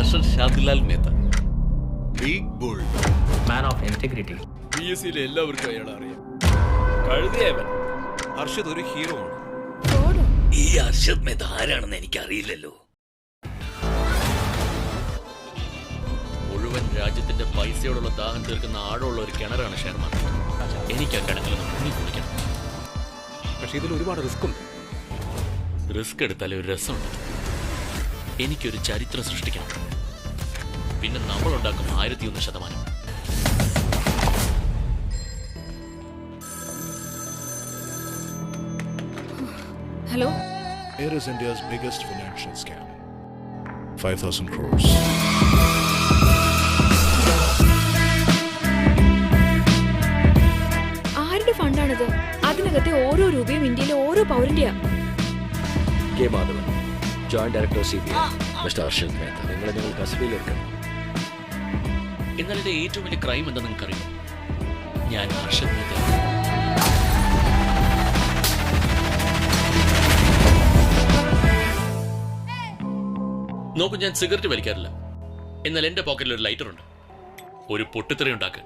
Harshad Shantilal Mehta, big bull, man of integrity. PSCയിലെ എല്ലാവർക്കും അയാളെ അറിയാം. കഴുതിയവൻ. ഹർഷദ് ഒരു ഹീറോ ആണ്. ഈ ഹർഷദ് മേത്ത ആരാണെന്ന് എനിക്കറിയില്ലല്ലോ. മുഴുവൻ രാജ്യത്തിന്റെ പൈസയോടുള്ള ദാഹം തീർക്കുന്ന ആഴമുള്ള ഒരു കിണറാണ് ഷെയർ മാർക്കറ്റ്. എനിക്ക് ആ കിണറ്റിൽ നിന്ന് മുങ്ങി കുളിക്കണം. പക്ഷെ ഇതിൽ ഒരുപാട് റിസ്ക് ഉണ്ട്. റിസ്ക് എടുത്താലേ ഒരു രസമുണ്ട്. എനിക്കൊരു ചരിത്രം സൃഷ്ടിക്കണം. പിന്നെ നമ്മളുണ്ടാക്കും 101%. Hello? Here is India's biggest financial scam. 5,000 crores. ആരുടെ ഫണ്ടാണിത്? അതിനകത്തെ ഓരോ രൂപയും ഇന്ത്യയിലെ ഓരോ പൗരന്റെയാ. K Madhavan, joint director CBI, mister Harshad Mehta. നിങ്ങളെ ഞങ്ങൾ കസ്റ്റഡിയിലെടുക്കണം. എന്നാൽ എന്റെ ഏറ്റവും വലിയ ക്രൈം എന്താ നിങ്ങൾക്കറിയാം? ഞാൻ ഹർഷദ് മേത്ത. നോക്കൂ, ഞാൻ സിഗരറ്റ് വലിക്കാറില്ല. എന്നാൽ എന്റെ പോക്കറ്റിൽ ഒരു ലൈറ്റർ ഉണ്ട്. ഒരു പൊട്ടിത്തെറി ഉണ്ടാക്കാൻ